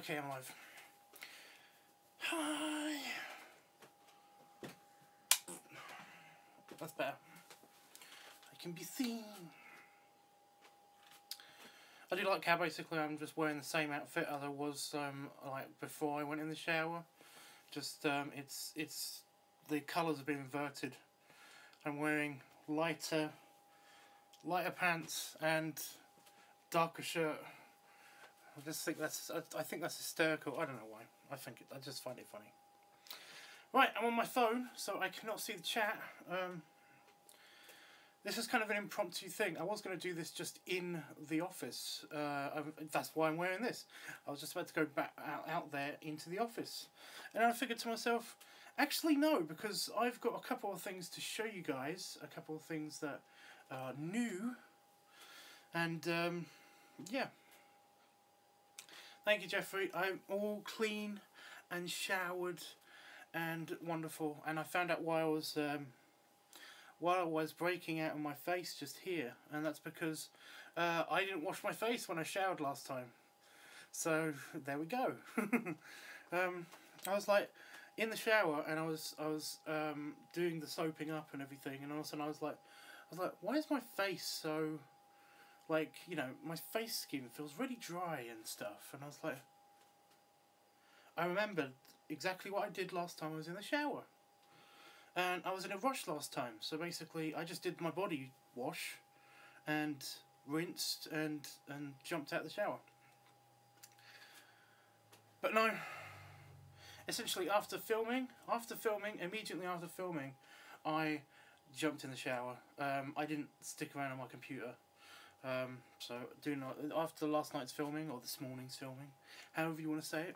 Okay, I'm live. Hi. That's better. I can be seen. I do like how basically I'm just wearing the same outfit as I was like before I went in the shower. Just it's the colours have been inverted. I'm wearing lighter pants and darker shirt. I think that's hysterical. I don't know why. I just find it funny. Right, I'm on my phone, so I cannot see the chat. This is kind of an impromptu thing. I was going to do this just in the office. That's why I'm wearing this. I was just about to go back out there into the office. And I figured to myself, actually no, because I've got a couple of things to show you guys. A couple of things that are new. And, yeah. Thank you, Jeffrey. I'm all clean and showered and wonderful. And I found out why I was breaking out on my face just here, and that's because I didn't wash my face when I showered last time. So there we go. I was like in the shower, and I was doing the soaping up and everything, and all of a sudden I was like, why is my face so, like, you know, my face skin feels really dry and stuff, and I was like, I remembered exactly what I did last time I was in the shower. And I was in a rush last time, so basically I just did my body wash and rinsed and jumped out of the shower. But no, essentially after filming, immediately after filming, I jumped in the shower. I didn't stick around on my computer. So do not, after last night's filming, or this morning's filming, however you want to say it,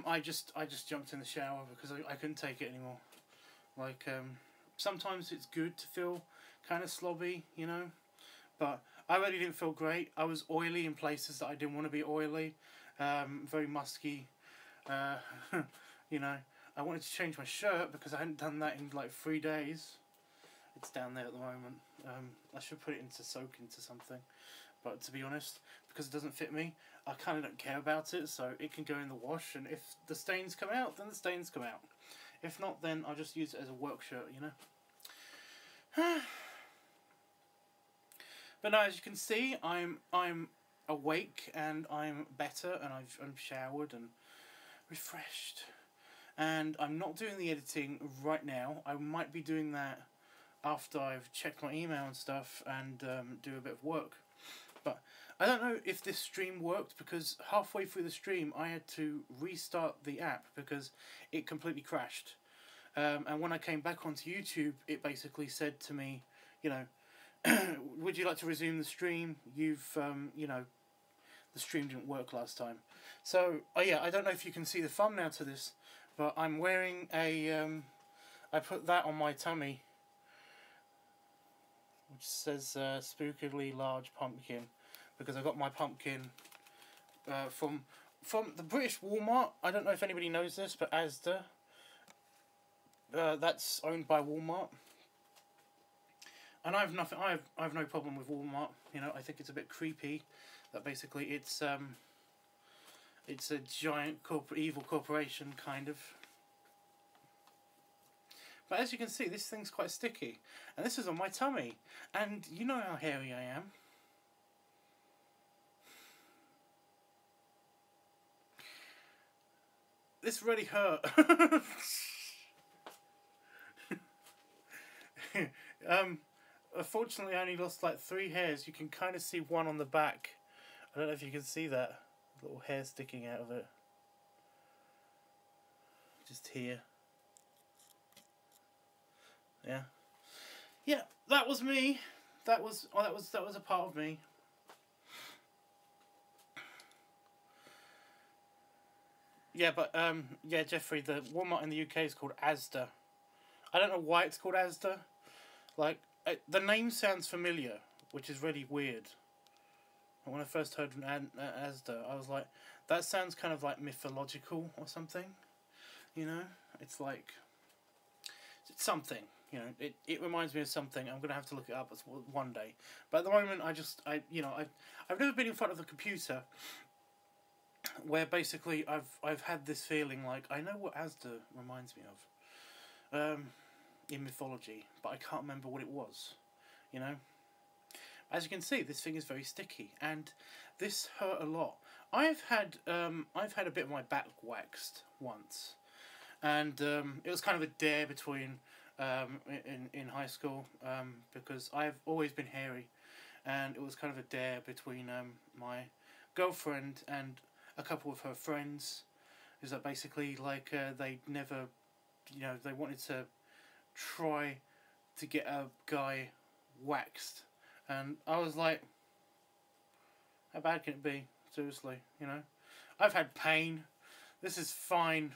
I just jumped in the shower because I couldn't take it anymore. Like, sometimes it's good to feel kind of slobby, you know, but I really didn't feel great. I was oily in places that I didn't want to be oily, very musky, you know. I wanted to change my shirt because I hadn't done that in like 3 days. It's down there at the moment. I should put it soak into something, but to be honest, because it doesn't fit me, I kind of don't care about it, so it can go in the wash, and if the stains come out, then the stains come out. If not, then I'll just use it as a work shirt, you know. But no, as you can see, I'm awake, and I'm better, and I'm showered and refreshed. And I'm not doing the editing right now. I might be doing that after I've checked my email and stuff, and do a bit of work. But I don't know if this stream worked, because halfway through the stream I had to restart the app because it completely crashed. And when I came back onto YouTube, it basically said to me, you know, would you like to resume the stream? You've, you know, the stream didn't work last time. So, yeah, I don't know if you can see the thumbnail to this, but I'm wearing a, I put that on my tummy, which says spookily large pumpkin, because I got my pumpkin from the British Walmart. I don't know if anybody knows this, but Asda, that's owned by Walmart, and I have no problem with Walmart. You know, I think it's a bit creepy that basically it's a giant evil corporation kind of. But as you can see, this thing's quite sticky. And this is on my tummy. And you know how hairy I am. This really hurt. Unfortunately, I only lost like 3 hairs. You can kind of see one on the back. I don't know if you can see that. Little hair sticking out of it. Just here. Yeah. Yeah, that was me. That was a part of me. Yeah, but yeah, Jeffrey, the Walmart in the UK is called Asda. I don't know why it's called Asda. Like, the name sounds familiar, which is really weird. And when I first heard Asda, I was like, that sounds kind of like mythological or something. You know, it's like, it's something. You know, it reminds me of something. I'm gonna have to look it up one day. But at the moment, I've never been in front of a computer where basically I've had this feeling like I know what Asda reminds me of, in mythology, but I can't remember what it was. You know, as you can see, this thing is very sticky, and this hurt a lot. I've had a bit of my back waxed once, and it was kind of a dare between in high school, because I've always been hairy, and it was kind of a dare between my girlfriend and a couple of her friends. Is that basically like they never, they wanted to try to get a guy waxed, and I was like, how bad can it be? Seriously, I've had pain. This is fine.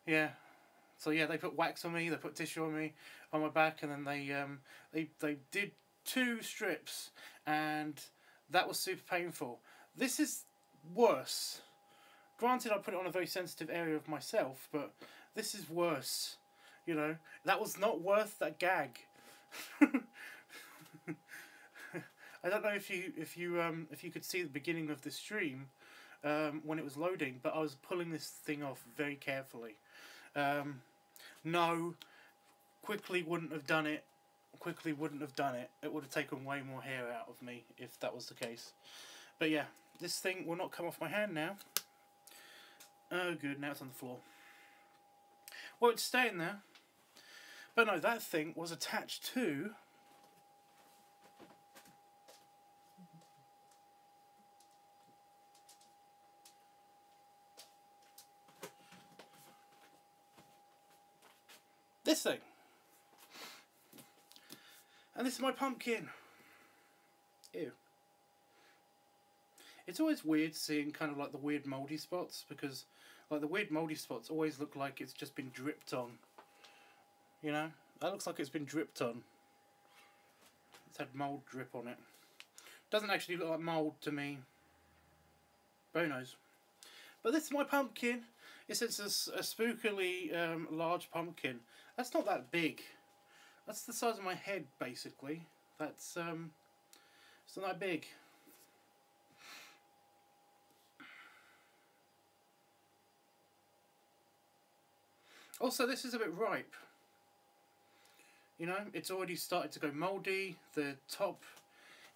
Yeah. So yeah, they put wax on me. They put tissue on me, on my back, and then they did 2 strips, and that was super painful. This is worse. Granted, I put it on a very sensitive area of myself, but this is worse. That was not worth that gag. I don't know if you could see the beginning of the stream when it was loading, but I was pulling this thing off very carefully. No, quickly wouldn't have done it. It would have taken way more hair out of me if that was the case. But yeah, this thing will not come off my hand now. Oh good, now it's on the floor. Well, it's staying there. But no, that thing was attached to this thing. And this is my pumpkin. Ew. It's always weird seeing kind of like the weird mouldy spots, because like the weird mouldy spots always look like it's just been dripped on. That looks like it's been dripped on. It's had mould drip on it. Doesn't actually look like mould to me. Who knows? But this is my pumpkin. It's a spookily large pumpkin. That's not that big. That's the size of my head, basically. That's it's not that big. Also, this is a bit ripe. It's already started to go mouldy. The top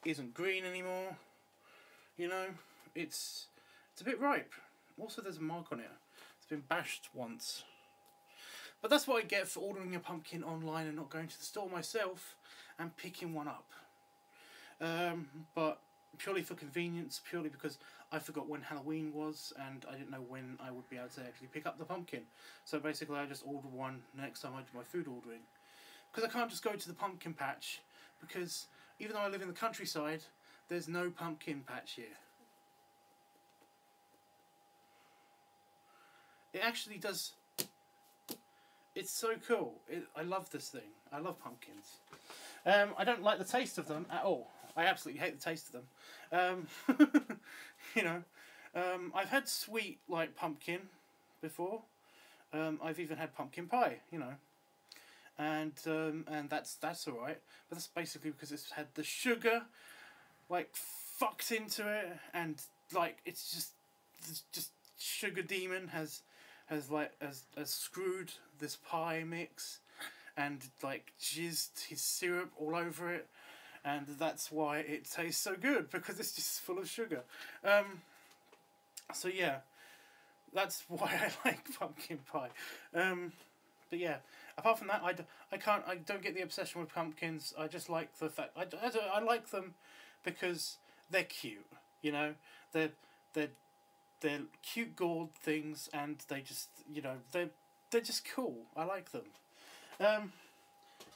isn't green anymore. It's a bit ripe. Also, there's a mark on it. It's been bashed once. But that's what I get for ordering a pumpkin online and not going to the store myself and picking one up. But purely for convenience, purely because I forgot when Halloween was and I didn't know when I would be able to actually pick up the pumpkin. So basically I just ordered one next time I do my food ordering. Because I can't just go to the pumpkin patch, because even though I live in the countryside, there's no pumpkin patch here. It actually does. It's so cool. I love this thing. I love pumpkins. I don't like the taste of them at all. I absolutely hate the taste of them. I've had sweet like pumpkin before. I've even had pumpkin pie. And that's all right. But that's basically because it's had the sugar like fucked into it, and like it's just sugar demon has screwed this pie mix and like jizzed his syrup all over it, and that's why it tastes so good, because it's just full of sugar. So yeah, that's why I like pumpkin pie. But yeah, apart from that, I don't get the obsession with pumpkins. I just like the fact I like them because they're cute. They're cute gourd things, and they just they're just cool. I like them.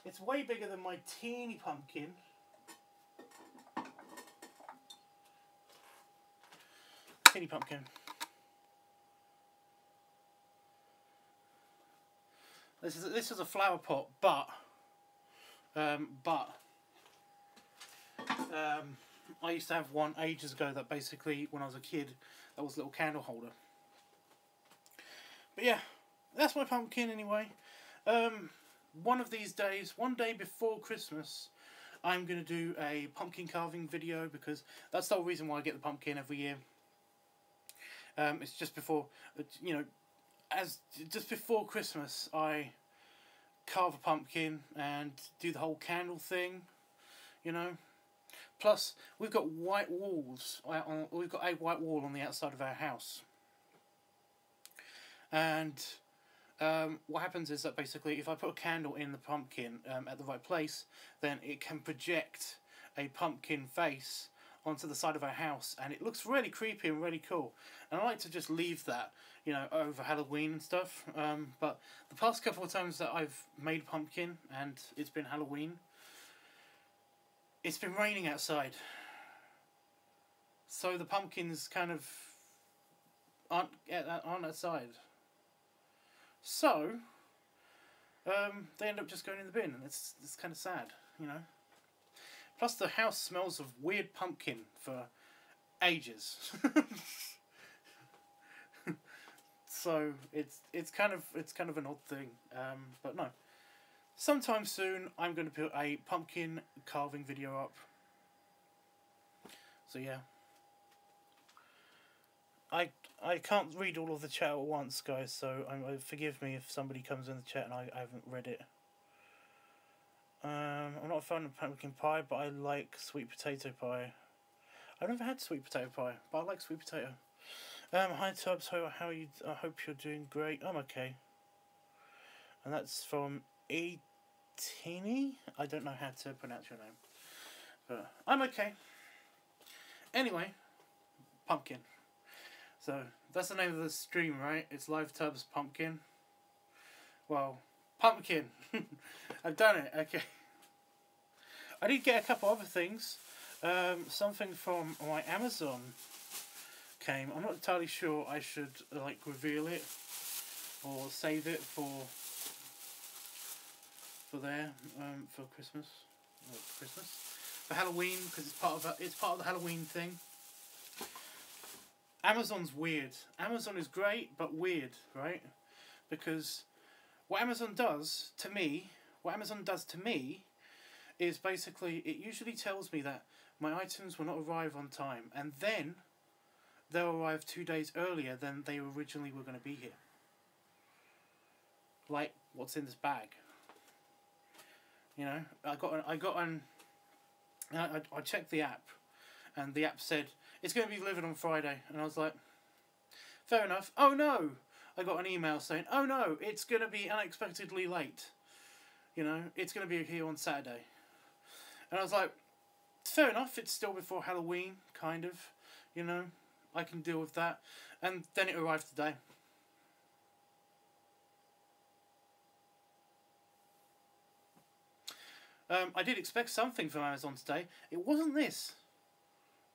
It's way bigger than my teeny pumpkin. Teeny pumpkin. This is a flower pot, but I used to have one ages ago that basically, when I was a kid, that was a little candle holder. But yeah, that's my pumpkin anyway. one of these days, one day before Christmas, I'm going to do a pumpkin carving video, because that's the whole reason why I get the pumpkin every year. It's just before, you know, just before Christmas, I carve a pumpkin and do the whole candle thing, you know. Plus, we've got white walls. We've got a white wall on the outside of our house. And what happens is that basically, if I put a candle in the pumpkin at the right place, then it can project a pumpkin face onto the side of our house, and it looks really creepy and really cool. And I like to just leave that, you know, over Halloween and stuff. But the past couple of times that I've made pumpkin and it's been Halloween, it's been raining outside, so the pumpkins kind of aren't outside. So they end up just going in the bin, and it's kind of sad, you know. Plus, the house smells of weird pumpkin for ages. So it's kind of an odd thing. But no. Sometime soon, I'm going to put a pumpkin carving video up. So yeah. I can't read all of the chat at once, guys, so forgive me if somebody comes in the chat and I haven't read it. I'm not a fan of pumpkin pie, but I like sweet potato pie. I've never had sweet potato pie, but I like sweet potato. Hi Tubbs, how are you? I hope you're doing great. I'm okay. And that's from Tini. I don't know how to pronounce your name, but I'm okay. Anyway, pumpkin. So that's the name of the stream, right? It's LiveTUBBS Pumpkin. Well, pumpkin. I've done it. Okay. I did get a couple other things. Something from my Amazon came. I'm not entirely sure I should like reveal it or save it for there for Christmas. For Halloween, because it's part of the Halloween thing. Amazon's weird. Amazon is great, but weird, right? Because what Amazon does to me is basically, it usually tells me that my items will not arrive on time, and then they'll arrive 2 days earlier than they originally were going to be here. Like what's in this bag. You know, I checked the app, and the app said it's going to be delivered on Friday, and I was like, fair enough. Oh no! I got an email saying, oh no, it's going to be unexpectedly late. You know, it's going to be here on Saturday. And I was like, fair enough, it's still before Halloween, kind of. You know, I can deal with that. And then it arrived today. I did expect something from Amazon today. It wasn't this.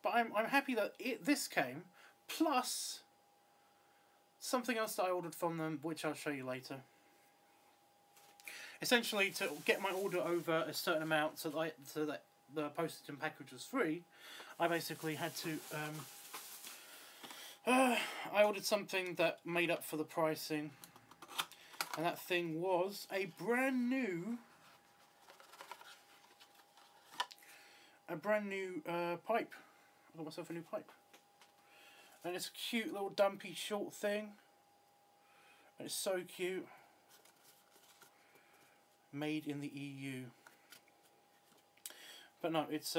But I'm happy that this came, plus something else that I ordered from them, which I'll show you later. Essentially, to get my order over a certain amount so that the postage and package was free, I basically had to... I ordered something that made up for the pricing. And that thing was a brand new... pipe. I got myself a new pipe. And it's a cute little dumpy short thing. And it's so cute. Made in the EU. But no, it's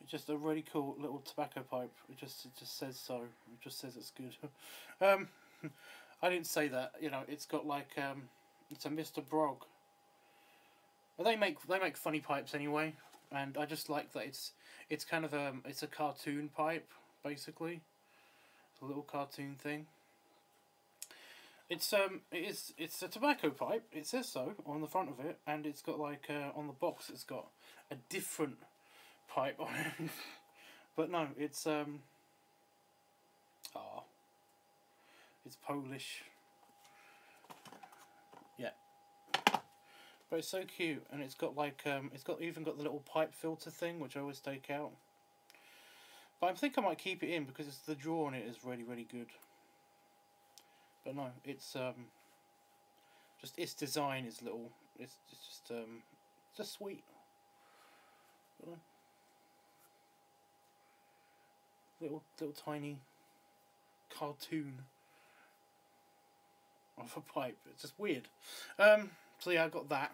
just a really cool little tobacco pipe. It just says so. It just says it's good. I didn't say that. You know, it's got like it's a Mr. Brog. But they make funny pipes anyway, and I just like that it's kind of it's a cartoon pipe basically. It's a little cartoon thing. It's a tobacco pipe. It says so on the front of it, and it's got like on the box it's got a different pipe on it. But no, it's it's Polish. Yeah. But it's so cute, and it's got like even got the little pipe filter thing, which I always take out. But I think I might keep it in because the draw on it is really, really good. But no, it's just its design is little. It's just sweet. Little tiny cartoon of a pipe. It's just weird. So yeah, I got that.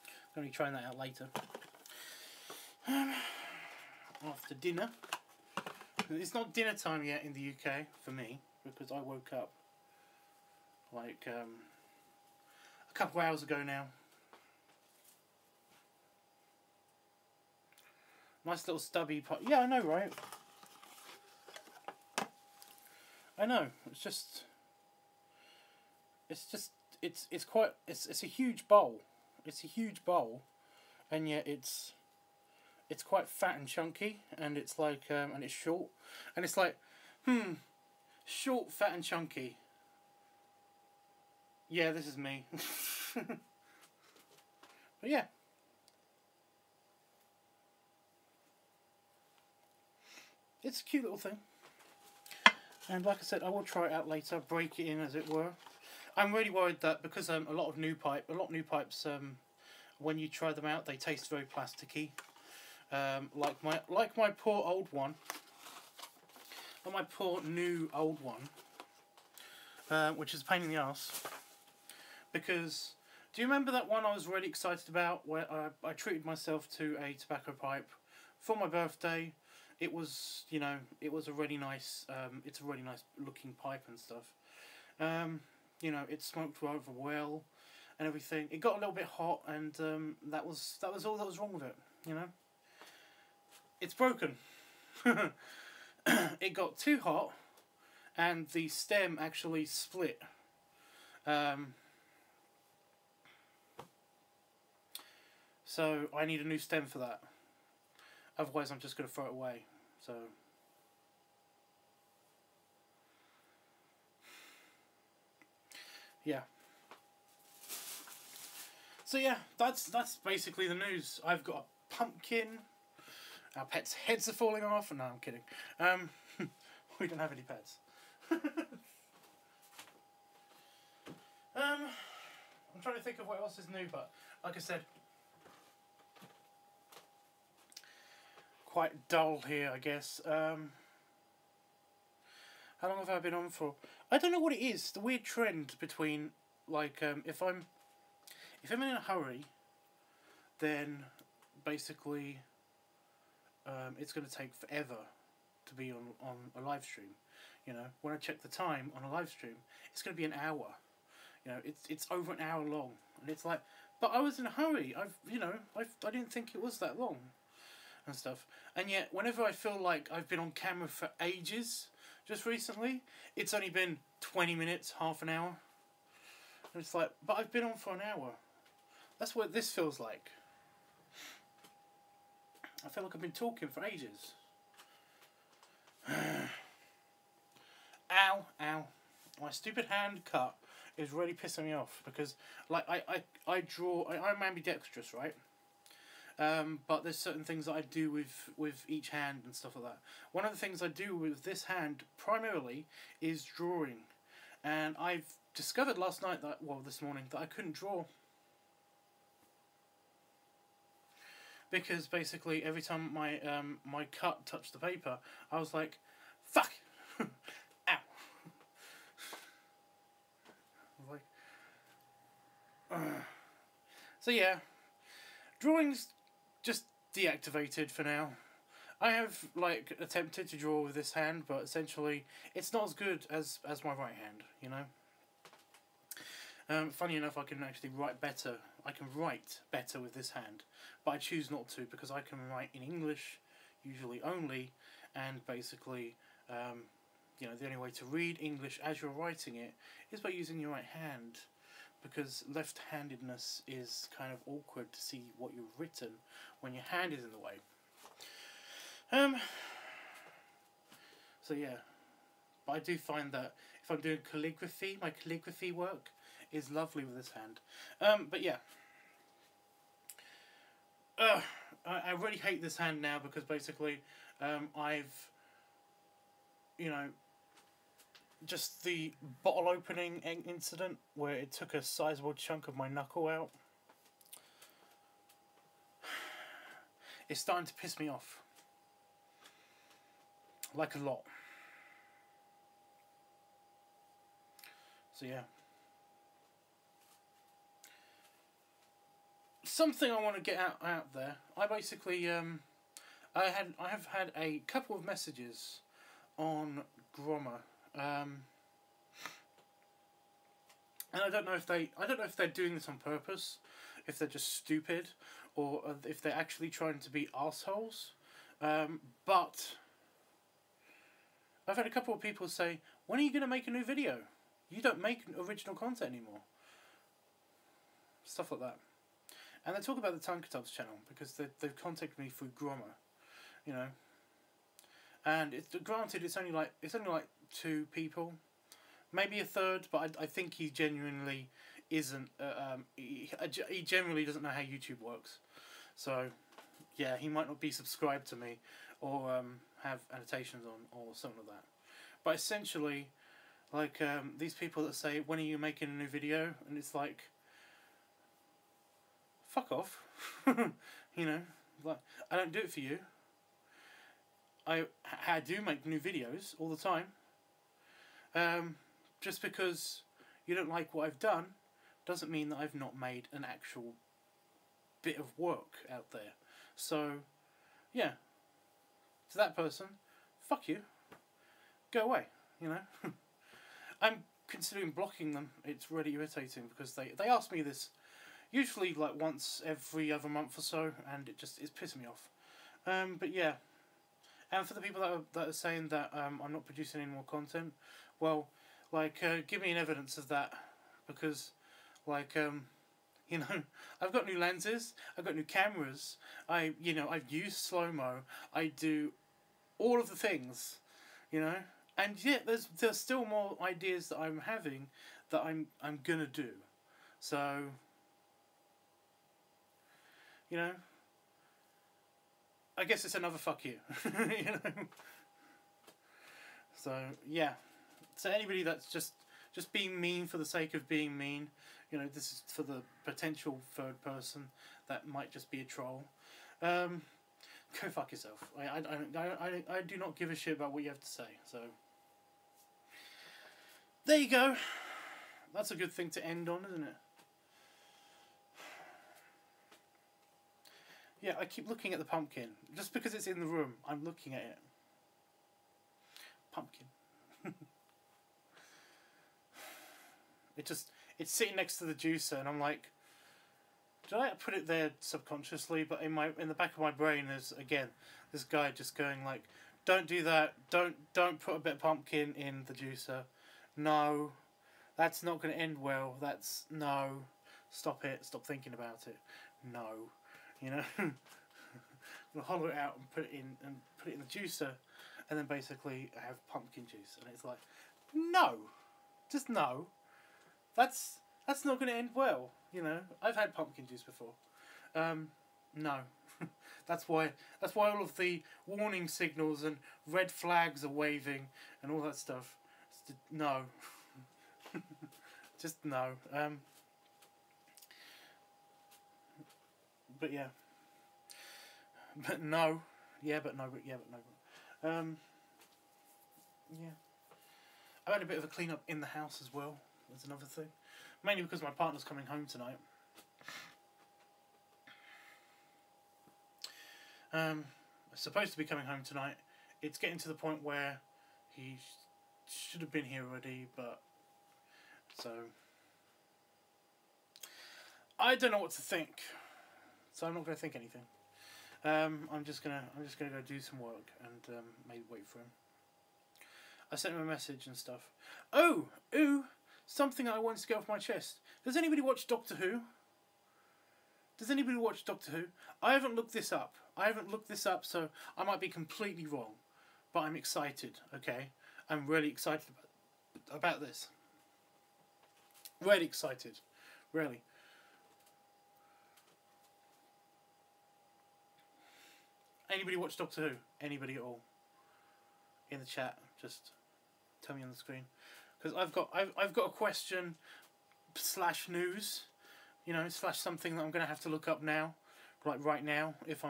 I'm gonna be trying that out later. After dinner. It's not dinner time yet in the UK for me because I woke up like a couple of hours ago now. Nice little stubby pipe. Yeah, I know, right? I know. It's a huge bowl. It's a huge bowl, and yet it's quite fat and chunky, and it's like and it's short, and it's like short, fat and chunky. Yeah, this is me. But yeah. It's a cute little thing. And like I said, I will try it out later, break it in as it were. I'm really worried that because a lot of new pipes, when you try them out, they taste very plasticky. Like my poor old one, or my poor new old one, which is a pain in the ass. Because do you remember that one I was really excited about, where I treated myself to a tobacco pipe for my birthday? It was, you know, it was a really nice, it's a really nice looking pipe and stuff. You know, it smoked over well and everything. It got a little bit hot, and that was all that was wrong with it. You know, it's broken. It got too hot, and the stem actually split. So I need a new stem for that. Otherwise, I'm just going to throw it away. So yeah. So yeah, that's basically the news. I've got a pumpkin. Our pets' heads are falling off. No, I'm kidding. We don't have any pets. I'm trying to think of what else is new, but like I said, quite dull here, I guess. How long have I been on for? I don't know what it is. The weird trend between, like, if I'm in a hurry, then basically it's going to take forever to be on a live stream. You know, when I check the time on a live stream, it's going to be an hour. You know, it's over an hour long, and it's like, but I was in a hurry. I didn't think it was that long, and stuff. And yet, whenever I feel like I've been on camera for ages, just recently, it's only been 20 minutes, half an hour. And it's like, but I've been on for an hour. That's what this feels like. I feel like I've been talking for ages. Ow, ow. My stupid hand cut is really pissing me off because, like, I'm ambidextrous, right? But there's certain things that I do with each hand and stuff like that. One of the things I do with this hand primarily is drawing, and I've discovered this morning that I couldn't draw because basically every time my cut touched the paper, I was like, fuck, ow. I was like, so yeah, drawing's just deactivated for now. I have like attempted to draw with this hand, but essentially it's not as good as my right hand, you know. Funny enough, I can actually write better. I can write better with this hand, but I choose not to because I can write in English, usually only, and basically, you know, the only way to read English as you're writing it is by using your right hand, because left-handedness is kind of awkward to see what you've written when your hand is in the way. So yeah, but I do find that if I'm doing calligraphy, my calligraphy work is lovely with this hand. But yeah, I really hate this hand now because basically I've, you know, just the bottle opening incident where it took a sizable chunk of my knuckle out. It's starting to piss me off. Like a lot. So yeah. Something I want to get out there. I basically I have had a couple of messages on Grommer, and I don't know if they're doing this on purpose, if they're just stupid, or if they're actually trying to be assholes. But I've had a couple of people say, "When are you going to make a new video? You don't make original content anymore." Stuff like that. And they talk about the LiveTUBBS channel because they've contacted me through Grommer, you know. And it's granted, it's only like 2 people, maybe a third, but I think he genuinely isn't. He generally doesn't know how YouTube works, so yeah, he might not be subscribed to me or have annotations on or something like that. But essentially, like these people that say, "When are you making a new video?" and it's like, fuck off. You know, like, I don't do it for you. I do make new videos all the time. Just because you don't like what I've done doesn't mean that I've not made an actual bit of work out there. So, yeah. To that person, fuck you. Go away, you know. I'm considering blocking them. It's really irritating because they ask me this usually like once every other month or so, and it's pissing me off. But yeah, and for the people that are saying that I'm not producing any more content, well, like give me an evidence of that, because like you know, I've got new lenses, I've got new cameras, I've used slow-mo, I do all of the things, you know, and yet there's still more ideas that I'm having that I'm gonna do, so. You know, I guess it's another fuck you. You know. So yeah, so anybody that's just being mean for the sake of being mean, you know, this is for the potential third person that might just be a troll. Go fuck yourself. I do not give a shit about what you have to say. So there you go. That's a good thing to end on, isn't it? Yeah, I keep looking at the pumpkin. Just because it's in the room, I'm looking at it. Pumpkin. It's sitting next to the juicer, and I'm like, did I put it there subconsciously? But in the back of my brain, there's again this guy just going like, don't do that. Don't put a bit of pumpkin in the juicer. No, that's not going to end well. No. Stop it. Stop thinking about it. No. You know, we'll hollow it out and put it in the juicer, and then basically have pumpkin juice, and it's like, no, just no. That's not going to end well. You know, I've had pumpkin juice before. No, that's why all of the warning signals and red flags are waving and all that stuff. No, just no. But yeah. But no. Yeah, but no. Yeah, but no. Yeah. I had a bit of a clean up in the house as well. That's another thing. Mainly because my partner's coming home tonight. Supposed to be coming home tonight. It's getting to the point where he should have been here already, but so I don't know what to think. So I'm not going to think anything. I'm just gonna go do some work and maybe wait for him. I sent him a message and stuff. Oh, something I wanted to get off my chest. Does anybody watch Doctor Who? Does anybody watch Doctor Who? I haven't looked this up. So I might be completely wrong, but I'm excited. Okay, I'm really excited about this. Really excited, really. Anybody watch Doctor Who? Anybody at all? In the chat, just tell me on the screen, because I've got a question slash news, you know, slash something that I'm gonna have to look up now, like right now, if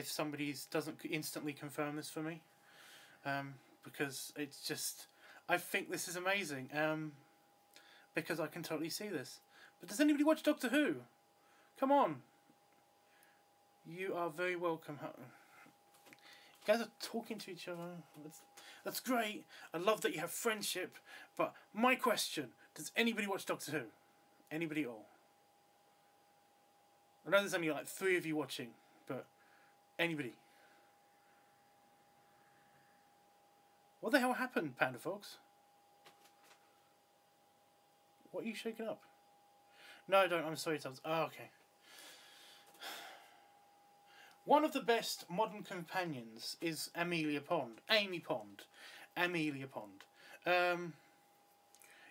somebody doesn't instantly confirm this for me, because it's just, I think this is amazing, because I can totally see this. But does anybody watch Doctor Who? Come on. You are very welcome. You guys are talking to each other. That's great. I love that you have friendship. But my question, does anybody watch Doctor Who? Anybody at all? I know there's only like 3 of you watching, but anybody? What the hell happened, Panda Fox? What are you shaking up? No, I don't. I'm sorry, Tubbs. Oh, okay. One of the best modern companions is Amy Pond. Amelia Pond.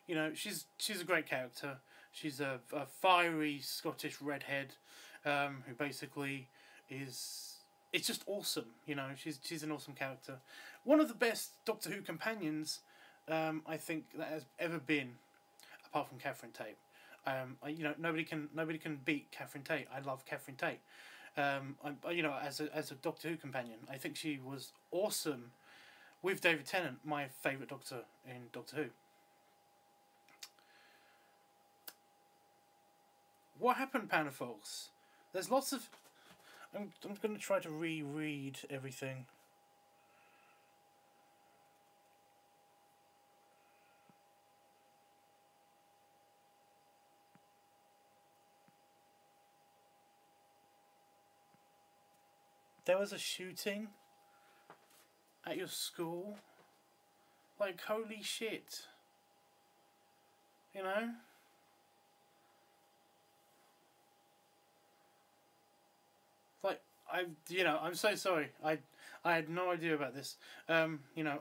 You know, she's a great character. She's a fiery Scottish redhead, who basically is... It's just awesome, you know. She's an awesome character. One of the best Doctor Who companions, I think, that has ever been, apart from Catherine Tate. You know, nobody can beat Catherine Tate. I love Catherine Tate. You know, as a Doctor Who companion, I think she was awesome with David Tennant, my favourite Doctor in Doctor Who. What happened, Panda Folks? There's lots of... I'm going to try to reread everything. There was a shooting at your school? Like, holy shit. You know? Like, I'm so sorry. I had no idea about this. You know,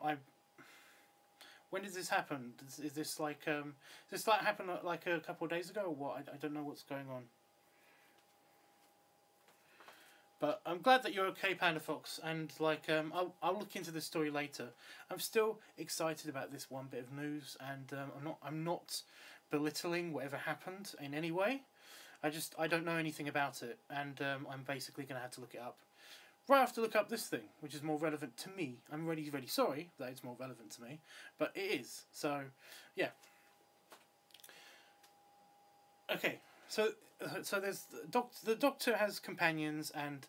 when did this happen? Is this like, happen like a couple of days ago or what? I don't know what's going on. But I'm glad that you're okay, Panda Fox, and like I'll look into this story later. I'm still excited about this one bit of news, and I'm not belittling whatever happened in any way. I don't know anything about it, and I'm basically going to have to look it up. Right, I have to look up this thing, which is more relevant to me. I'm really sorry that it's more relevant to me, but it is. So, yeah. Okay. So there's the Doctor has companions, and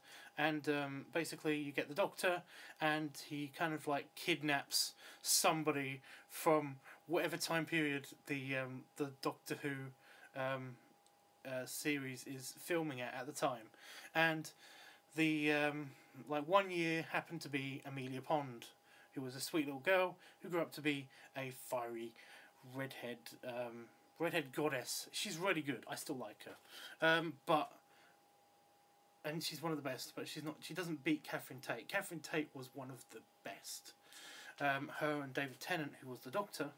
basically you get the Doctor, and he kind of like kidnaps somebody from whatever time period the Doctor Who series is filming at the time, and the like 1 year happened to be Amelia Pond, who was a sweet little girl who grew up to be a fiery redhead goddess. She's really good. I still like her. And she's one of the best, but she doesn't beat Catherine Tate. Catherine Tate was one of the best. Her and David Tennant, who was the Doctor,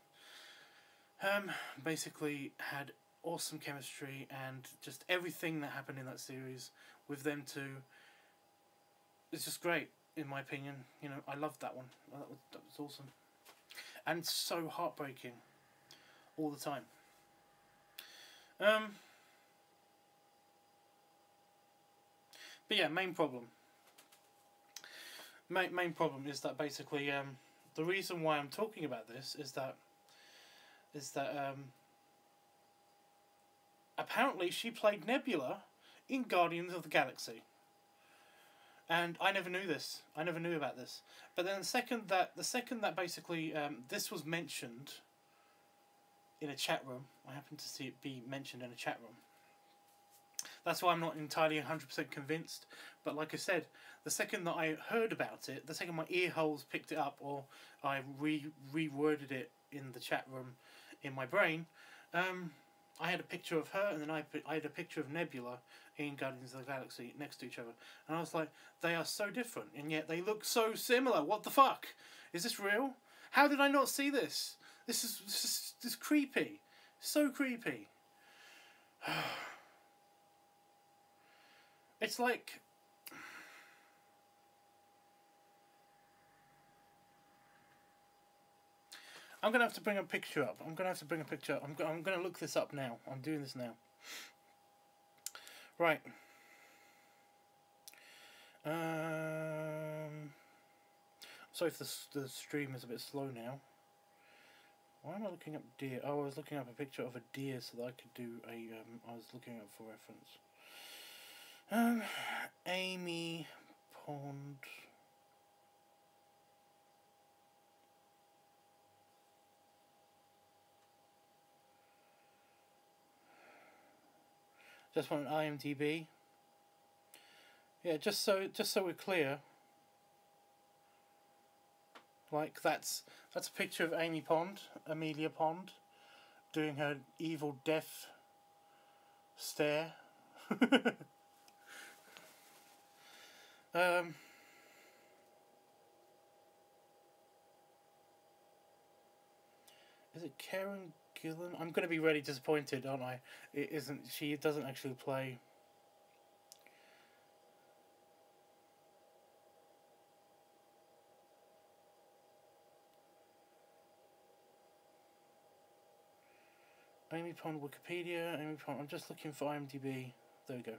basically had awesome chemistry, and just everything that happened in that series with them two is just great, in my opinion. You know, I loved that one. That was awesome. And so heartbreaking all the time. But yeah, main problem. Main problem is that basically the reason why I'm talking about this is that apparently she played Nebula in Guardians of the Galaxy. And I never knew this. I never knew about this. But then the second that basically this was mentioned in a chat room, I happened to see it be mentioned in a chat room. That's why I'm not entirely 100% convinced. But like I said, the second that I heard about it, the second my ear holes picked it up, or I reworded it in the chat room in my brain, I had a picture of her, and then I had a picture of Nebula in Guardians of the Galaxy next to each other. And I was like, they are so different, and yet they look so similar. What the fuck? Is this real? How did I not see this? This is creepy. So creepy. It's like... I'm gonna have to bring a picture up. I'm gonna have to bring a picture up. I'm gonna look this up now. I'm doing this now. Right. Sorry if the stream is a bit slow now. Why am I looking up deer? Oh, I was looking up a picture of a deer so that I could do a. I was looking up for reference. Amy Pond. Just want an IMDb. Yeah, just so we're clear. Like that's a picture of Amy Pond, Amelia Pond, doing her evil death stare. Is it Karen Gillan? I'm going to be really disappointed, aren't I? It isn't. She doesn't actually play. Amy Pond Wikipedia. Amy Pond. I'm just looking for IMDb. There we go.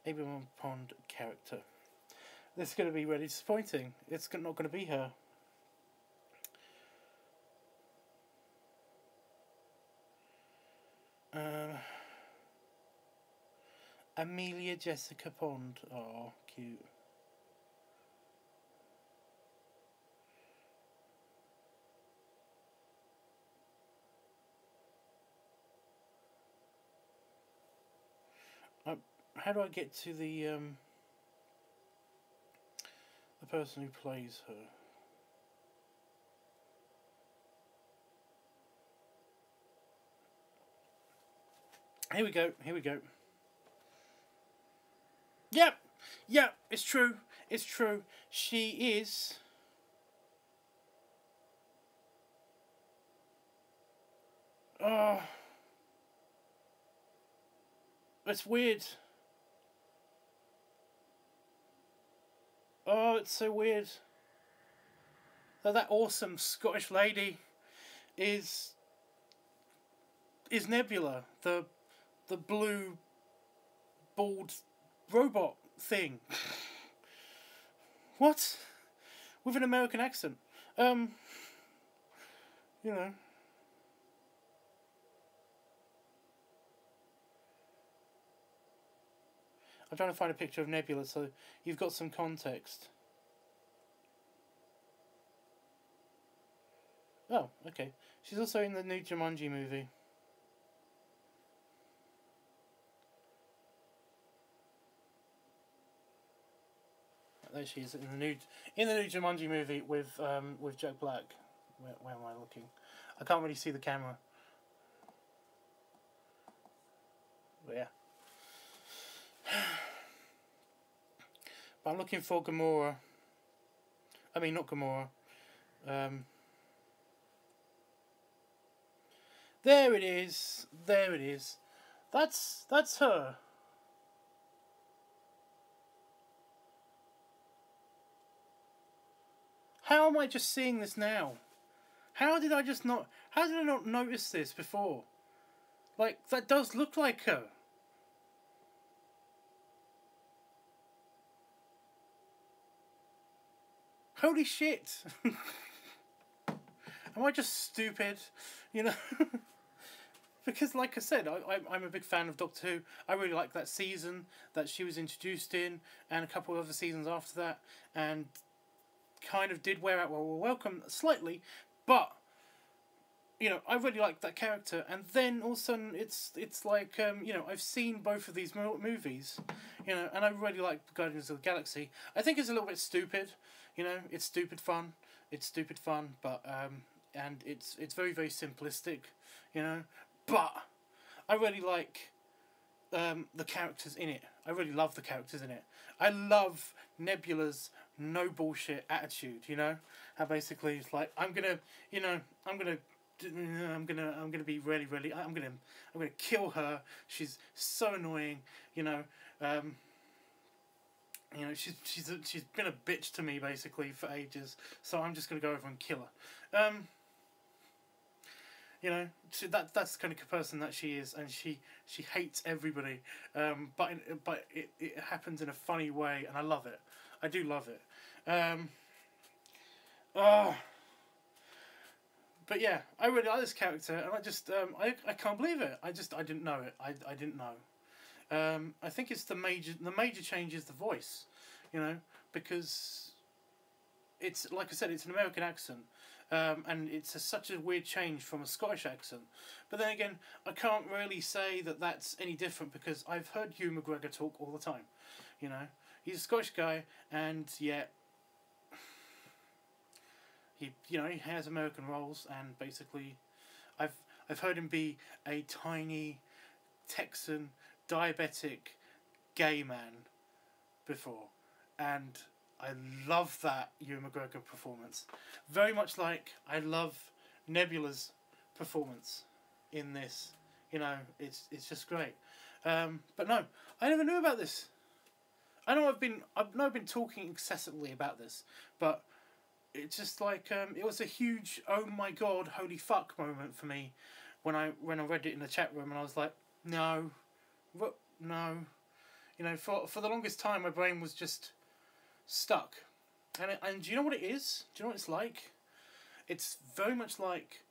Amy Pond character. This is going to be really disappointing. It's not going to be her. Amelia Jessica Pond. Oh, cute. How do I get to the person who plays her? Here we go. Here we go. Yep. Yep. It's true. It's true. She is. Oh. It's weird. Oh, it's so weird. That awesome Scottish lady is Nebula, the blue bald robot thing. What? With an American accent. You know. I'm trying to find a picture of Nebula so you've got some context. Oh, okay. She's also in the new Jumanji movie. There she is in the new Jumanji movie with Jack Black. Where am I looking? I can't really see the camera. But yeah. But I'm looking for Gamora. I mean, not Gamora. There it is. There it is. That's her. How am I just seeing this now? How did I not notice this before? Like, that does look like her. Holy shit! Am I just stupid? You know? Because, like I said, I'm a big fan of Doctor Who. I really like that season that she was introduced in, and a couple of other seasons after that, and kind of did wear out well, welcome slightly, but you know, I really like that character. And then all of a sudden, it's like you know, I've seen both of these movies, you know, and I really like Guardians of the Galaxy. I think it's a little bit stupid, you know, it's stupid fun, but and it's very, very simplistic, you know, but I really like the characters in it. I really love the characters in it. I love Nebula's no bullshit attitude, you know, how basically it's like, I'm gonna be really, really, I'm gonna kill her. She's so annoying, you know. You know, she's been a bitch to me basically for ages, so I'm just gonna go over and kill her. You know, that's the kind of person that she is, and she hates everybody. But it happens in a funny way, and I love it. I do love it. But yeah, I really like this character, and I just I can't believe it. I didn't know it. I didn't know. I think it's the major change is the voice, you know, because it's, like I said, it's an American accent. And it's such a weird change from a Scottish accent. But then again, I can't really say that that's any different, because I've heard Hugh McGregor talk all the time. You know, he's a Scottish guy, and yet he has American roles, and basically, I've heard him be a tiny Texan diabetic gay man before, and I love that Hugh McGregor performance. Very much like I love Nebula's performance in this. You know, it's just great. But no, I never knew about this. I know I've been talking excessively about this, but it's just like it was a huge oh my god, holy fuck moment for me when I read it in the chat room, and I was like, no, no, you know, for the longest time my brain was just stuck. And do you know what it is? Do you know what it's like? It's very much like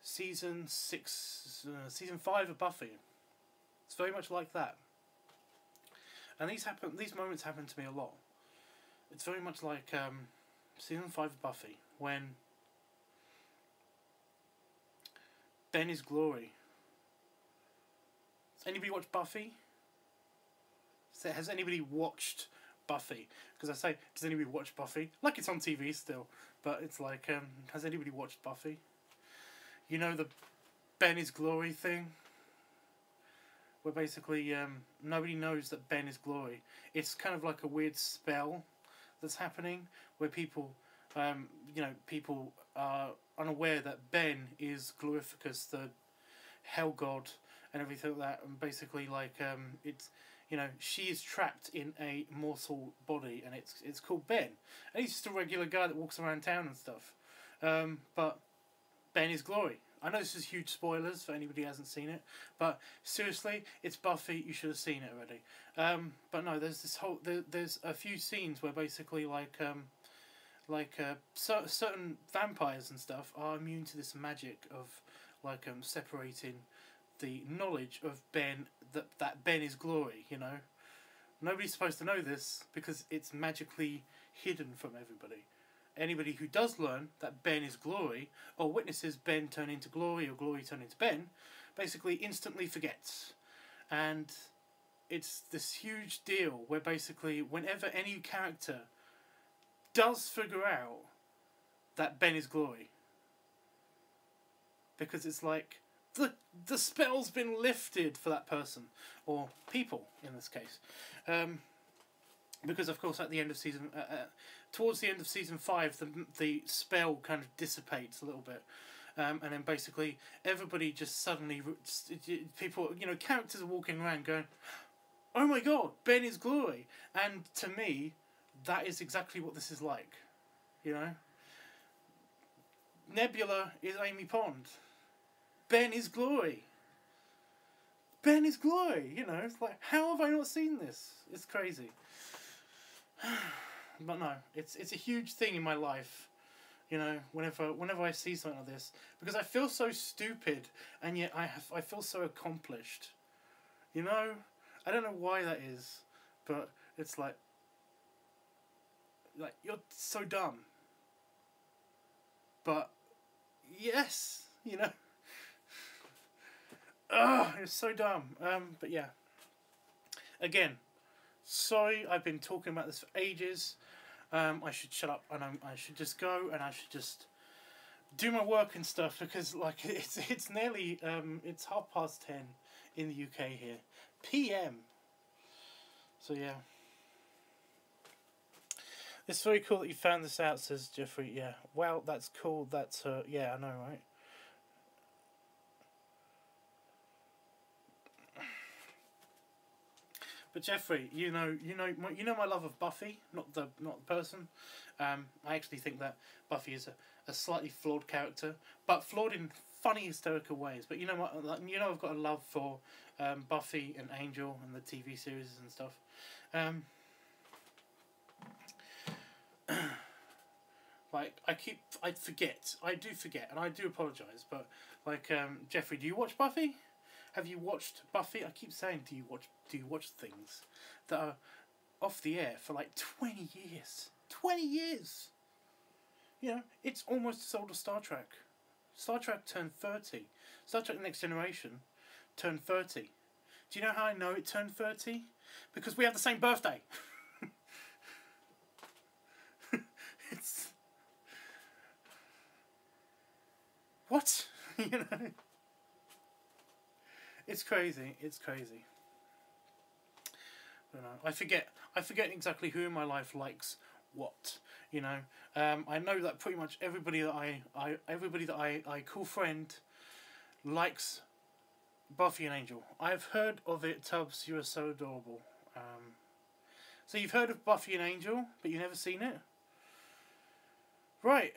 season 5 of Buffy. It's very much like that. And these moments happen to me a lot. It's very much like season 5 of Buffy, when Ben is glory. Has anybody watched Buffy? Has anybody watched Buffy? Because I say, does anybody watch Buffy? Like, it's on TV still, but it's like, has anybody watched Buffy? You know the Ben is glory thing? Where basically nobody knows that Ben is glory. It's kind of like a weird spell that's happening, where people, people are unaware that Ben is Glorificus, the hell god, and everything like that, and basically like it's, you know, she is trapped in a mortal body, and it's called Ben, and he's just a regular guy that walks around town and stuff. But Ben is glory. I know this is huge spoilers for anybody who hasn't seen it, but seriously, it's Buffy. You should have seen it already. But no, there's this whole there's a few scenes where basically certain vampires and stuff are immune to this magic of separating the knowledge of Ben, that Ben is glory. You know, nobody's supposed to know this because it's magically hidden from everybody. Anybody who does learn that Ben is glory, or witnesses Ben turn into glory or glory turn into Ben, basically instantly forgets. And it's this huge deal where basically whenever any character does figure out that Ben is glory, because it's like the spell's been lifted for that person, or people in this case. Because of course at the end of towards the end of season 5, the spell kind of dissipates a little bit, and then basically everybody just suddenly, people, you know, characters are walking around going, "Oh my god, Ben is glory!" And to me, that is exactly what this is like. You know, Nebula is Amy Pond. Ben is glory. Ben is glory. You know, it's like, how have I not seen this? It's crazy. But no, it's a huge thing in my life, you know, whenever I see something like this, because I feel so stupid, and yet I feel so accomplished, you know. I don't know why that is, but it's like you're so dumb, but yes, you know. Ugh, it's so dumb. But yeah, again, sorry, I've been talking about this for ages. I should shut up, and I should just go, and I should just do my work and stuff, because like it's nearly it's 10:30 in the UK here, PM. So yeah, it's very cool that you found this out, says Jeffrey. Yeah, well, that's cool. That's yeah, I know, right? But Jeffrey, you know my love of Buffy, not the person. I actually think that Buffy is a slightly flawed character, but flawed in funny, hysterical ways. But you know what? You know, I've got a love for Buffy and Angel and the TV series and stuff. Like I forget. I do forget, and I do apologise. But like, Jeffrey, do you watch Buffy? Have you watched Buffy? I keep saying, do you watch things that are off the air for like 20 years? 20 years. You know, it's almost as old as Star Trek. Star Trek turned 30. Star Trek: The Next Generation turned 30. Do you know how I know it turned 30? Because we have the same birthday. It's... What? You know? It's crazy. It's crazy. You know, I forget exactly who in my life likes what. You know, I know that pretty much everybody that I call friend likes Buffy and Angel. I've heard of it, Tubbs. You are so adorable. So you've heard of Buffy and Angel, but you've never seen it, right?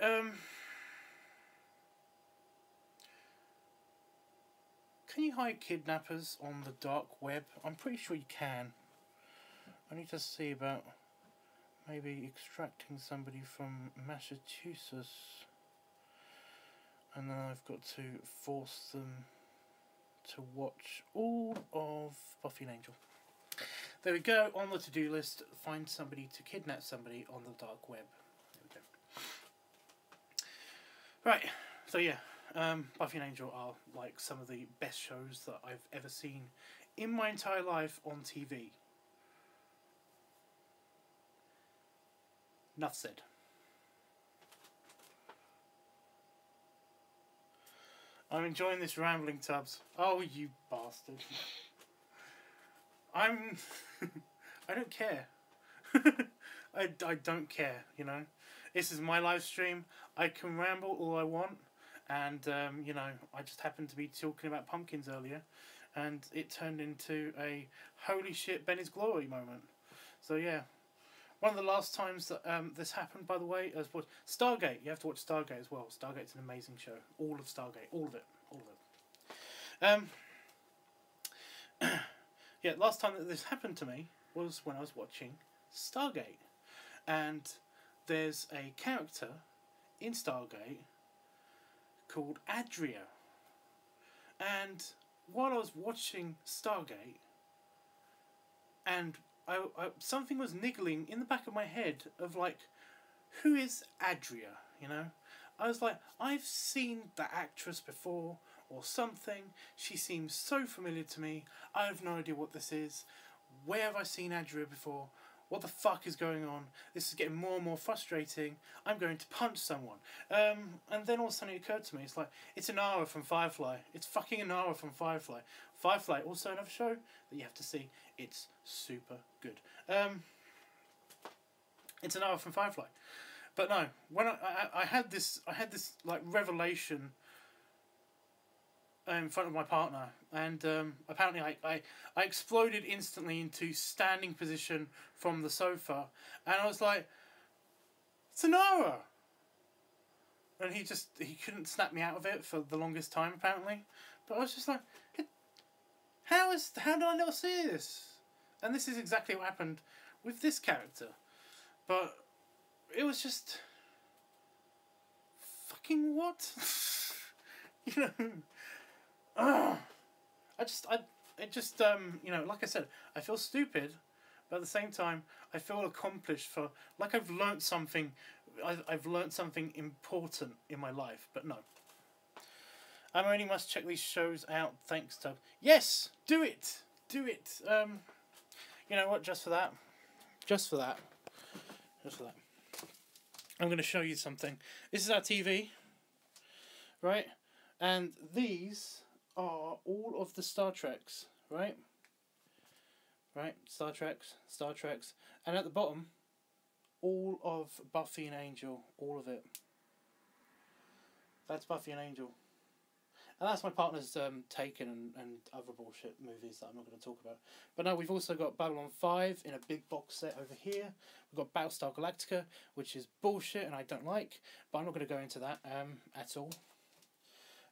Can you hide kidnappers on the dark web? I'm pretty sure you can. I need to see about maybe extracting somebody from Massachusetts, and then I've got to force them to watch all of Buffy and Angel. There we go, on the to-do list, find somebody to kidnap somebody on the dark web. There we go. Right, so yeah, Buffy and Angel are like some of the best shows that I've ever seen in my entire life on TV. Enough said. I'm enjoying this rambling, Tubbs. Oh, you bastard. I don't care. I don't care, you know. This is my live stream. I can ramble all I want. And, you know, I just happened to be talking about pumpkins earlier. And it turned into a holy shit Benny's Glory moment. So, yeah. One of the last times that this happened, by the way, was Stargate. You have to watch Stargate as well. Stargate's an amazing show. All of Stargate. All of it. All of it. Yeah, last time that this happened to me was when I was watching Stargate. And there's a character in Stargate called Adria. And while I was watching Stargate, and something was niggling in the back of my head of like, who is Adria, you know? I was like, I've seen that actress before or something. She seems so familiar to me. I have no idea what this is. Where have I seen Adria before? What the fuck is going on? This is getting more and more frustrating. I'm going to punch someone. And then all of a sudden it occurred to me, it's like, it's Inara from Firefly. It's fucking Inara from Firefly. Firefly, also another show that you have to see. It's super good. It's Inara from Firefly. But no, when I had this like revelation in front of my partner, and apparently I exploded instantly into standing position from the sofa, and I was like, Sonara! And he couldn't snap me out of it for the longest time apparently, but I was just like, how did I not see this? And this is exactly what happened with this character, but it was just fucking what? You know. You know, like I said, I feel stupid, but at the same time, I feel accomplished for, like I've learnt something, I've learnt something important in my life, but no. I only must check these shows out, thanks to... Yes! Do it! Do it! You know what, just for that, I'm going to show you something. This is our TV, right? And these are all of the Star Treks, right? Right, Star Treks, and at the bottom, all of Buffy and Angel, all of it. That's Buffy and Angel. And that's my partner's Taken and other bullshit movies that I'm not going to talk about. But no, we've also got Babylon 5 in a big box set over here. We've got Battlestar Galactica, which is bullshit and I don't like, but I'm not going to go into that at all.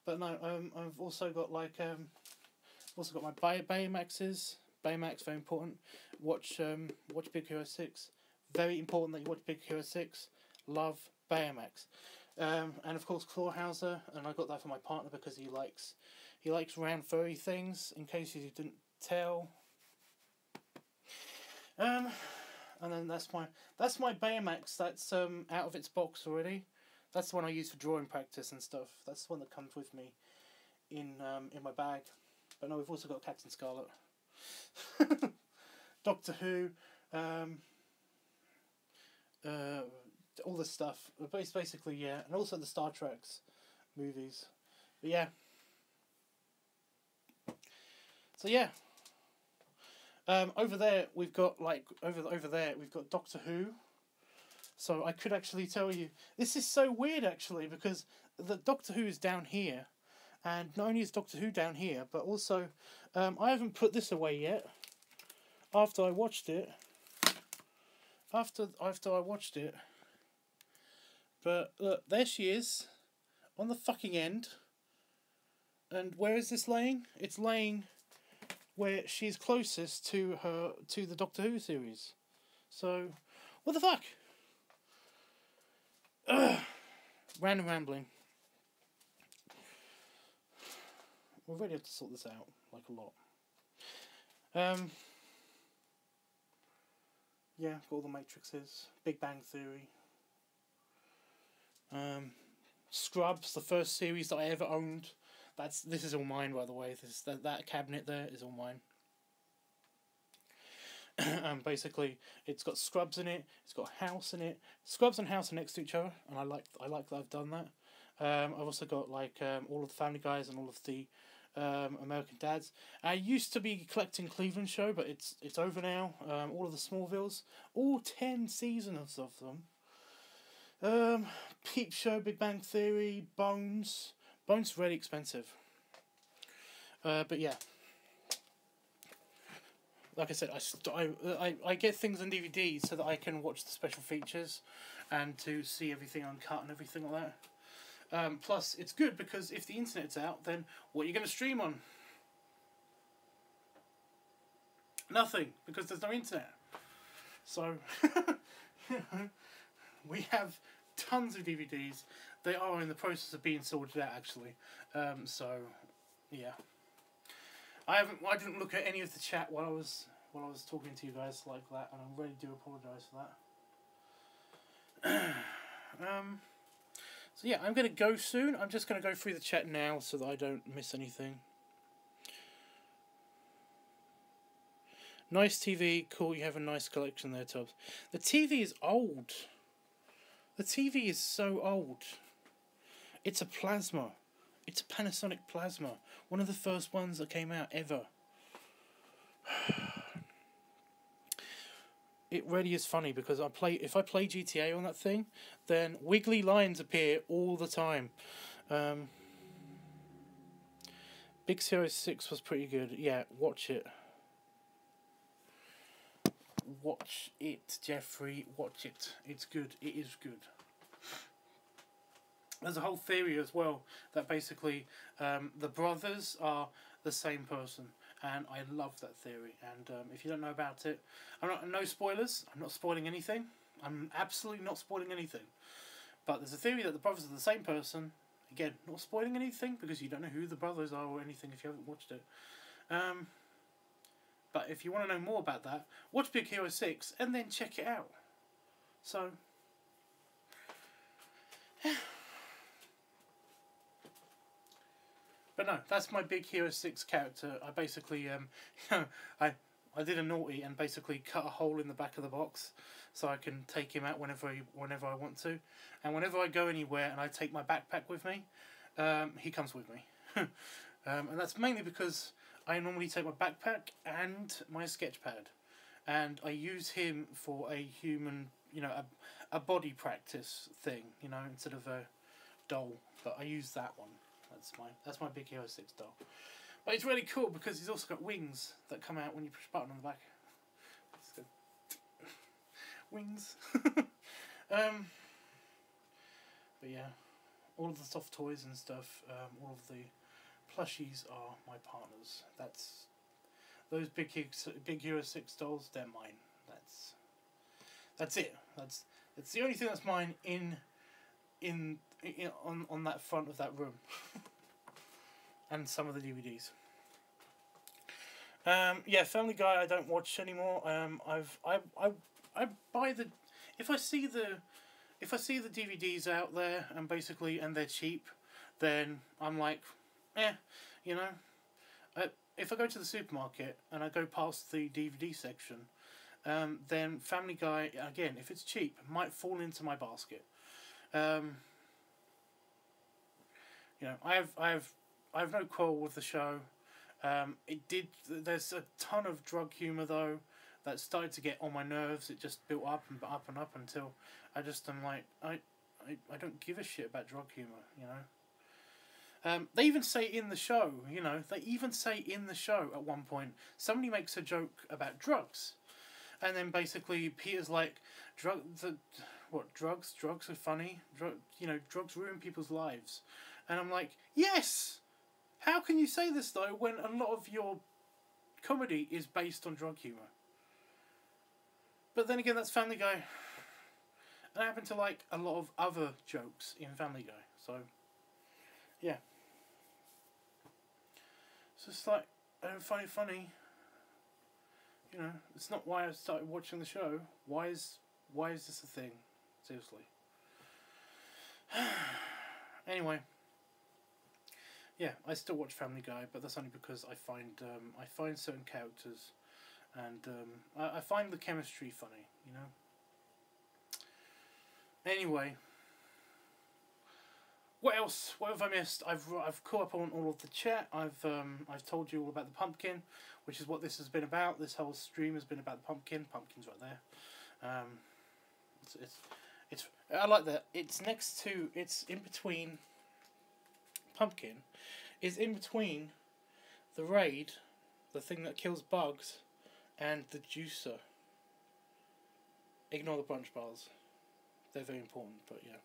But no, I've also got like also got my Baymaxes. Baymax, very important. Watch Big Hero 6. Very important that you watch Big Hero 6. Love Baymax. And of course Clawhauser, and I got that for my partner because he likes round furry things, in case you didn't tell. And then that's my Baymax. That's out of its box already. That's the one I use for drawing practice and stuff. That's the one that comes with me in my bag. But no, we've also got Captain Scarlet, Doctor Who, all this stuff. Basically, yeah, and also the Star Trek's movies. But yeah. So yeah. Over there we've got over there we've got Doctor Who. So I could actually tell you, this is so weird actually, because the Doctor Who is down here, and not only is Doctor Who down here, but also I haven't put this away yet. After I watched it, but look, there she is, on the fucking end. And where is this laying? It's laying where she's closest to the Doctor Who series. So, what the fuck? Random rambling. We really have to sort this out, like a lot. Yeah, got all the Matrixes. Big Bang Theory. Scrubs, the first series that I ever owned. This is all mine, by the way. That cabinet there is all mine. Basically, it's got Scrubs in it. It's got House in it. Scrubs and House are next to each other, and I like that I've done that. I've also got like all of the Family Guys and all of the American Dads. I used to be collecting Cleveland Show, but it's over now. All of the Smallvilles, all 10 seasons of them. Peep Show, Big Bang Theory, Bones. Bones are really expensive. But yeah. Like I said, I get things on DVD so that I can watch the special features and to see everything uncut and everything like that. Plus, it's good because if the internet's out, then what are you going to stream on? Nothing, because there's no internet. So, we have tons of DVDs. They are in the process of being sorted out, actually. So, yeah. I didn't look at any of the chat while I was talking to you guys like that, and I really do apologise for that. So yeah, I'm gonna go soon. I'm just gonna go through the chat now so that I don't miss anything. Nice TV, cool. You have a nice collection there, Tubbs. The TV is old. The TV is so old. It's a plasma. It's a Panasonic plasma. One of the first ones that came out ever. It really is funny because if I play GTA on that thing, then wiggly lines appear all the time. Big Hero 6 was pretty good. Yeah, watch it. Watch it, Jeffrey. Watch it. It's good. It is good. There's a whole theory as well that basically the brothers are the same person, and I love that theory. And if you don't know about it, no spoilers. I'm not spoiling anything. I'm absolutely not spoiling anything. But there's a theory that the brothers are the same person. Again, not spoiling anything because you don't know who the brothers are or anything if you haven't watched it. But if you want to know more about that, watch Big Hero 6 and then check it out. So, but no, that's my Big Hero 6 character. I basically, I did a naughty and basically cut a hole in the back of the box so I can take him out whenever I want to. And whenever I go anywhere and I take my backpack with me, he comes with me. And that's mainly because I normally take my backpack and my sketch pad. And I use him for a human, a body practice thing, instead of a doll. But I use that one. That's my Big Hero 6 doll. But it's really cool because he's also got wings that come out when you push a button on the back. Wings. But yeah, all of the soft toys and stuff, all of the plushies are my partner's. Those Big Hero 6 dolls, they're mine. That's it. It's the only thing that's mine on that front of that room. And some of the DVDs. Yeah, Family Guy I don't watch anymore. I buy the if I see the DVDs out there and they're cheap, then I'm like, you know. If I go to the supermarket and I go past the DVD section, then Family Guy, again, if it's cheap, might fall into my basket. You know, I have no quarrel with the show. There's a ton of drug humour though that started to get on my nerves. It just built up and up and up until I'm like, I don't give a shit about drug humour, you know. They even say in the show, at one point, somebody makes a joke about drugs. And then basically Peter's like, drugs are funny? Drugs ruin people's lives. And I'm like, yes! How can you say this though when a lot of your comedy is based on drug humour? But then again, that's Family Guy. And I happen to like a lot of other jokes in Family Guy. So, yeah. So it's like, I don't find it funny. You know, it's not why I started watching the show. Why is this a thing? Seriously. Anyway. Yeah, I still watch Family Guy, but that's only because I find certain characters, and I find the chemistry funny. You know. Anyway. What else? What have I missed? I've caught up on all of the chat. I've told you all about the pumpkin, which is what this has been about. This whole stream has been about the pumpkin. Pumpkin's right there. It's I like that. It's in between. Pumpkin is in between the raid, the thing that kills bugs, and the juicer. Ignore the brunch bars. They're very important, but yeah.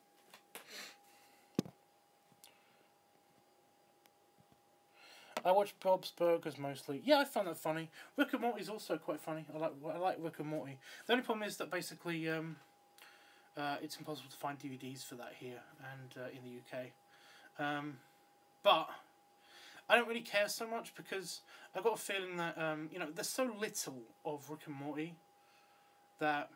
I watch Bob's Burgers mostly. Yeah, I find that funny. Rick and Morty is also quite funny. I like Rick and Morty. The only problem is that basically it's impossible to find DVDs for that here and in the UK. But I don't really care so much because I've got a feeling that there's so little of Rick and Morty that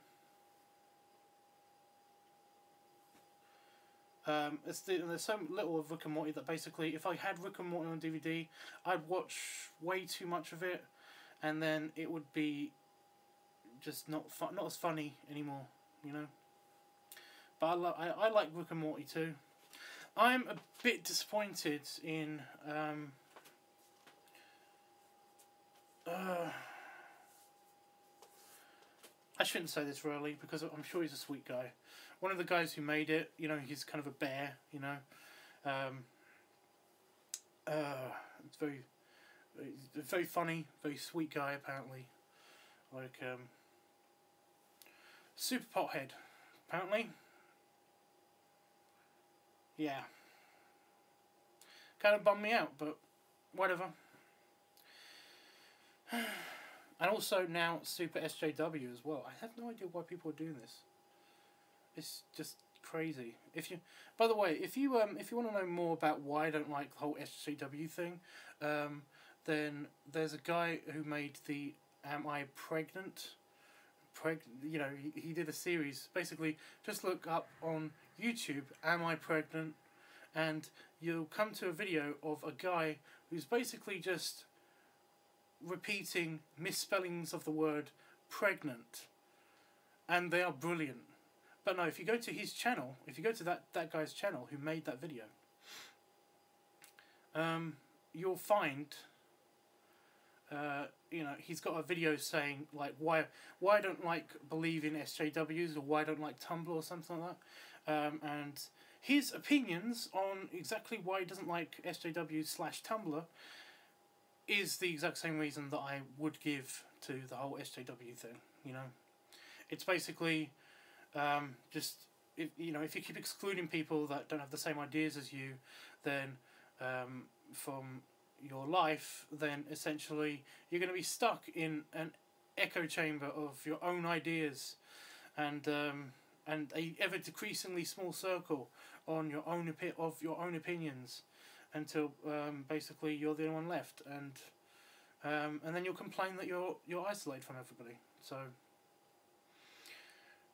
there's so little of Rick and Morty that basically if I had Rick and Morty on DVD, I'd watch way too much of it, and then it would be just not as funny anymore, you know. But I like Rick and Morty too. I'm a bit disappointed in I shouldn't say this really because I'm sure he's a sweet guy. One of the guys who made it, he's kind of a bear, it's very funny, very sweet guy apparently. Like super pothead, apparently. Yeah. Kind of bummed me out, but whatever. And also now Super SJW as well. I have no idea why people are doing this. It's just crazy. By the way, if you want to know more about why I don't like the whole SJW thing, then there's a guy who made the Am I Pregnant? He did a series. Basically, just look up on YouTube, Am I Pregnant? And you'll come to a video of a guy who's basically just repeating misspellings of the word pregnant. And they are brilliant. But no, if you go to his channel, if you go to that guy's channel who made that video, you'll find, he's got a video saying like why I don't believe in SJWs or why I don't like Tumblr or something like that, and his opinions on exactly why he doesn't like SJWs/Tumblr is the exact same reason that I would give to the whole SJW thing. It's basically if you keep excluding people that don't have the same ideas as you, then from your life, then essentially you're going to be stuck in an echo chamber of your own ideas, and a ever decreasingly small circle on your own opinions, until basically you're the only one left, and then you'll complain that you're isolated from everybody. So,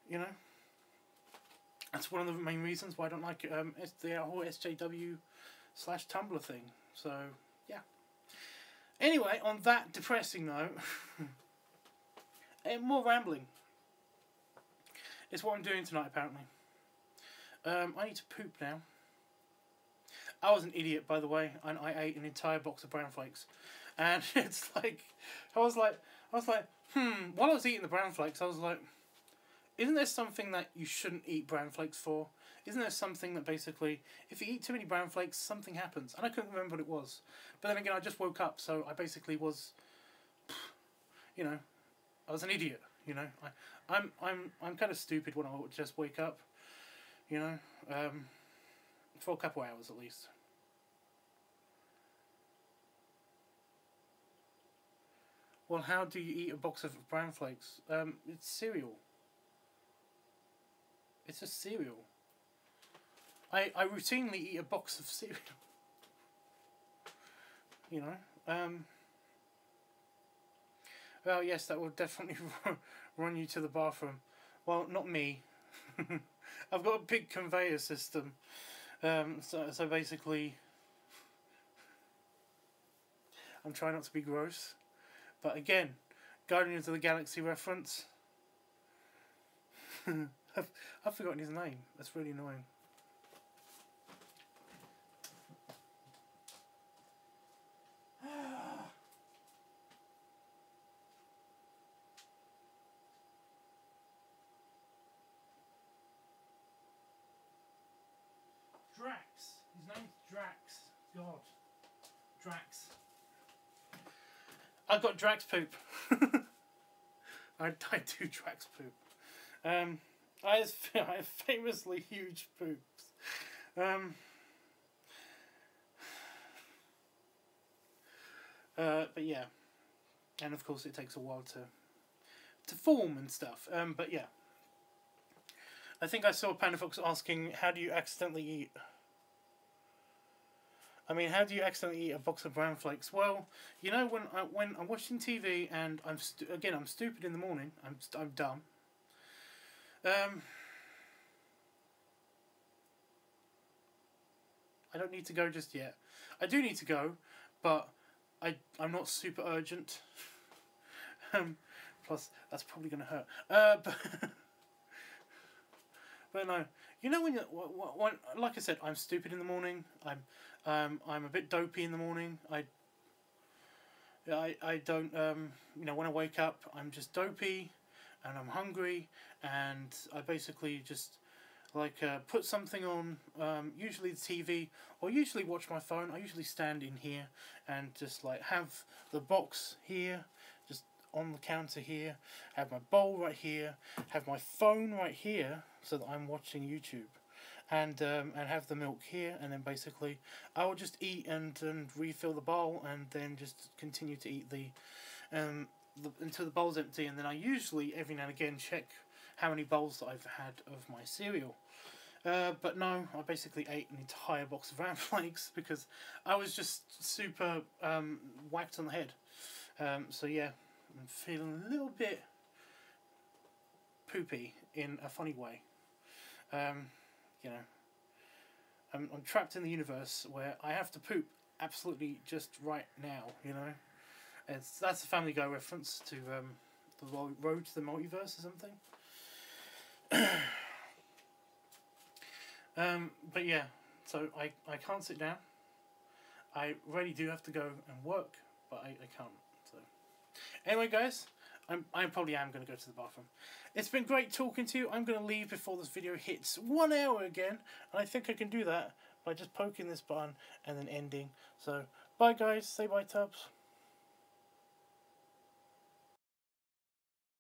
you know, that's one of the main reasons why I don't like the whole SJW/Tumblr thing. So, yeah. Anyway, on that depressing note, more rambling. It's what I'm doing tonight, apparently. I need to poop now. I was an idiot, by the way, and I ate an entire box of bran flakes. And it's like, I was like, while I was eating the bran flakes, I was like, isn't there something that you shouldn't eat bran flakes for? Isn't there something that basically, if you eat too many bran flakes, something happens? And I couldn't remember what it was. But then again, I just woke up, so I basically was, you know, I was an idiot. You know, I'm kind of stupid when I just wake up. You know, for a couple hours at least. Well, how do you eat a box of bran flakes? It's cereal. It's a cereal. I routinely eat a box of cereal. You know. Well, yes, that will definitely run you to the bathroom. Well, not me. I've got a big conveyor system. So basically, I'm trying not to be gross. But again, Guardians of the Galaxy reference. I've forgotten his name. That's really annoying. Drax. His name's Drax. God. Drax. I got Drax poop. I do Drax poop. I have famously huge poops. But yeah, and of course it takes a while to form and stuff. But yeah, I think I saw Panda Fox asking, "How do you accidentally eat?" I mean, how do you accidentally eat a box of bran flakes? Well, you know, when I'm watching TV and I'm stupid in the morning. I'm dumb. I don't need to go just yet. I do need to go, but I'm not super urgent. Plus, that's probably gonna hurt. But no, you know when like I said, I'm stupid in the morning. I'm a bit dopey in the morning. I don't you know, when I wake up, I'm just dopey, and I'm hungry, and I basically just like put something on, usually the TV, or usually watch my phone. I usually stand in here and just like have the box here, just on the counter here, have my bowl right here, have my phone right here, so that I'm watching YouTube, and have the milk here, and then basically I will just eat and refill the bowl, and then just continue to eat until the bowl's empty, and then I usually every now and again check how many bowls that I've had of my cereal. But no, I basically ate an entire box of bran flakes because I was just super whacked on the head. So yeah, I'm feeling a little bit poopy in a funny way. You know, I'm trapped in the universe where I have to poop absolutely just right now. You know, that's a Family Guy reference to the road to the multiverse or something. But yeah, so I can't sit down. I really do have to go and work, but I can't. So anyway, guys, I probably am going to go to the bathroom. It's been great talking to you. I'm going to leave before this video hits 1 hour again, and I think I can do that by just poking this button and then ending. So bye, guys. Say bye, Tubbs.